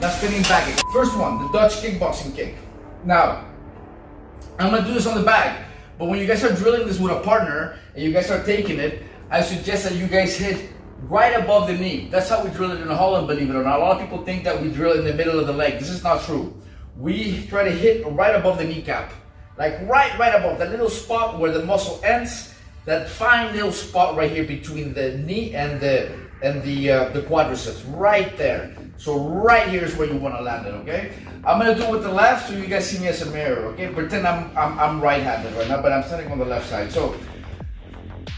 Now spinning back kick. First one, the Dutch kickboxing kick. Now, I'm gonna do this on the back, but when you guys are drilling this with a partner and you guys are taking it, I suggest that you guys hit right above the knee. That's how we drill it in Holland, believe it or not. A lot of people think that we drill in the middle of the leg. This is not true. We try to hit right above the kneecap. Like right above, that little spot where the muscle ends, that fine little spot right here between the knee and the quadriceps, right there. So right here is where you want to land it, okay? I'm gonna do it with the left so you guys see me as a mirror, okay? Pretend I'm right-handed right now, but I'm standing on the left side. So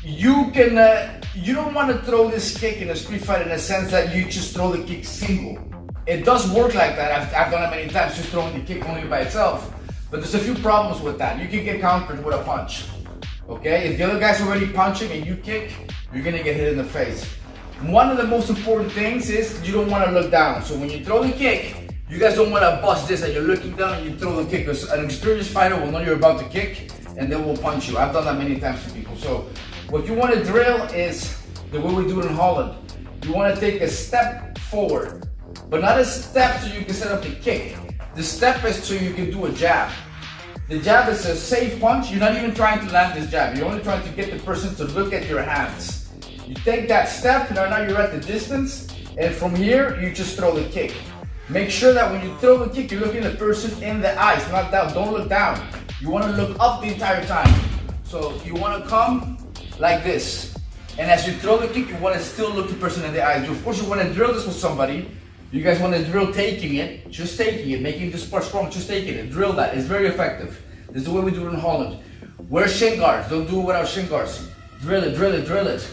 you can, you don't want to throw this kick in a street fight in a sense that you just throw the kick single. It does work like that. I've done it many times, just throwing the kick only by itself. But there's a few problems with that. You can get countered with a punch, okay? If the other guy's already punching and you kick, you're gonna get hit in the face. One of the most important things is you don't want to look down. So when you throw the kick, you guys don't want to bust this and you're looking down and you throw the kick. Because an experienced fighter will know you're about to kick and they will punch you. I've done that many times to people. So what you want to drill is the way we do it in Holland. You want to take a step forward, but not a step so you can set up the kick. The step is so you can do a jab. The jab is a safe punch. You're not even trying to land this jab. You're only trying to get the person to look at your hands. You take that step, now you're at the distance, and from here, you just throw the kick. Make sure that when you throw the kick, you're looking at the person in the eyes, not down. Don't look down. You want to look up the entire time. So you want to come like this. And as you throw the kick, you want to still look the person in the eyes. Of course, you want to drill this with somebody. You guys want to drill taking it, just taking it, making this part strong, just taking it. Drill that. It's very effective. This is the way we do it in Holland. Wear shin guards. Don't do it without shin guards. Drill it, drill it, drill it.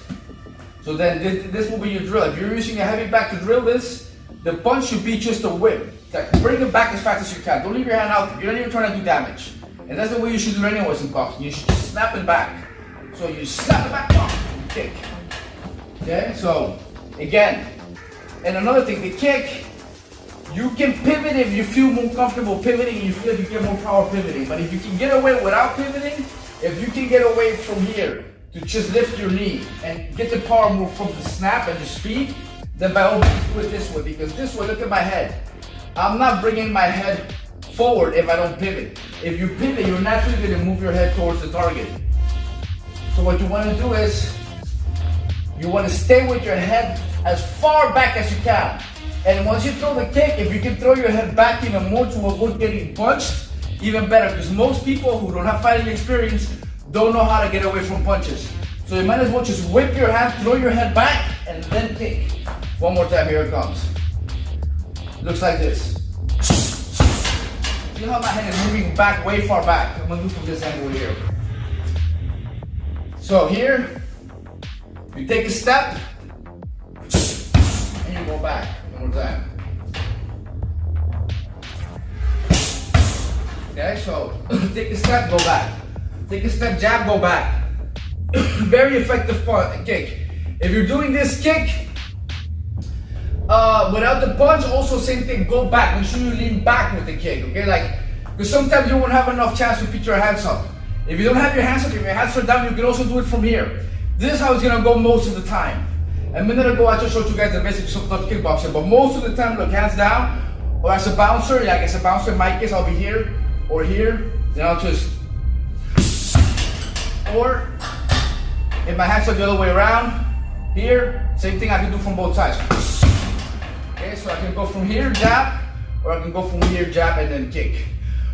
So then this will be your drill. If you're using a heavy back to drill this, the punch should be just a whip. Like, bring it back as fast as you can. Don't leave your hand out. You're not even trying to do damage. And that's the way you should do it anyways in boxing. You should just snap it back. So you snap it back, kick. Okay, so again, and another thing, the kick, you can pivot if you feel more comfortable pivoting and you feel like you get more power pivoting. But if you can get away without pivoting, if you can get away from here to just lift your knee and get the power move from the snap and the speed, then by all means do it this way, because this way, look at my head. I'm not bringing my head forward if I don't pivot. If you pivot, you're naturally going to move your head towards the target. So what you want to do is, you want to stay with your head as far back as you can. And once you throw the kick, if you can throw your head back even more to avoid getting punched, even better, because most people who don't have fighting experience don't know how to get away from punches. So you might as well just whip your hand, throw your head back, and then kick. One more time, here it comes. Looks like this. See how my hand is moving back, way far back. I'm gonna do from this angle here. So here, you take a step, and you go back. One more time. Okay, so take a step, go back. Take a step, jab, go back. Very effective kick. If you're doing this kick without the punch, also same thing, go back. Make sure you lean back with the kick, okay? Like, because sometimes you won't have enough chance to put your hands up. If you don't have your hands up, if your hands are down, you can also do it from here. This is how it's gonna go most of the time. A minute ago, I just showed you guys the basics of Dutch kickboxing, but most of the time, look, hands down, or as a bouncer, like as a bouncer in my case, I'll be here, or here, then I'll just, or if my hands are the other way around, here, same thing I can do from both sides. Okay, so I can go from here, jab, or I can go from here, jab, and then kick.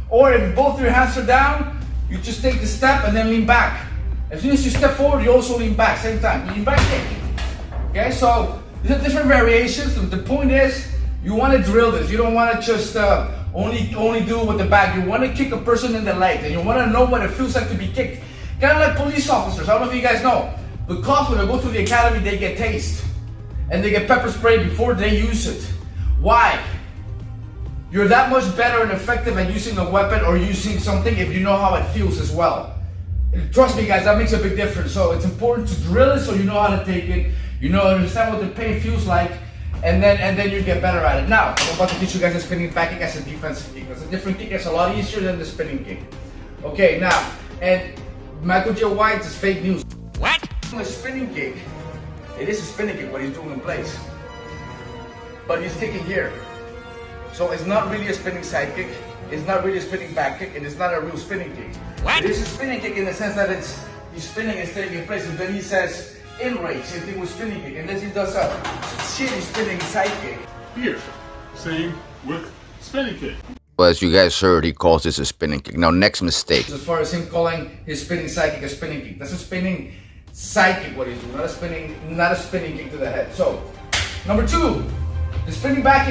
Or if both your hands are down, you just take the step and then lean back. As soon as you step forward, you also lean back, same time. Lean back, kick. Okay, so these are different variations. The point is, you want to drill this. You don't want to just only do it with the back. You want to kick a person in the leg, and you want to know what it feels like to be kicked. Kind of like police officers. I don't know if you guys know. The cops, when they go to the academy, they get tased. And they get pepper spray before they use it. Why? You're that much better and effective at using a weapon or using something if you know how it feels as well. Trust me guys, that makes a big difference. So it's important to drill it so you know how to take it. You know, understand what the pain feels like. And then you get better at it. Now, I'm about to teach you guys a spinning back kick as a defensive kick. That's a different kick. It's a lot easier than the spinning kick. Okay, now, and Michael J. White is fake news. What? A spinning kick. It is a spinning kick, what he's doing in place. But he's kicking here. So it's not really a spinning side kick, it's not really a spinning back kick, and it's not a real spinning kick. What? It is a spinning kick in the sense that he's spinning and staying in place, and then he says in rage, same thing with spinning kick, and then he does a shitty spinning side kick. Here, same with spinning kick. Well, as you guys heard, he calls this a spinning kick. Now, next mistake. As far as him calling his spinning side kick a spinning kick, that's a spinning side kick what he's doing, not a spinning kick to the head. So, number 2, the spinning back kick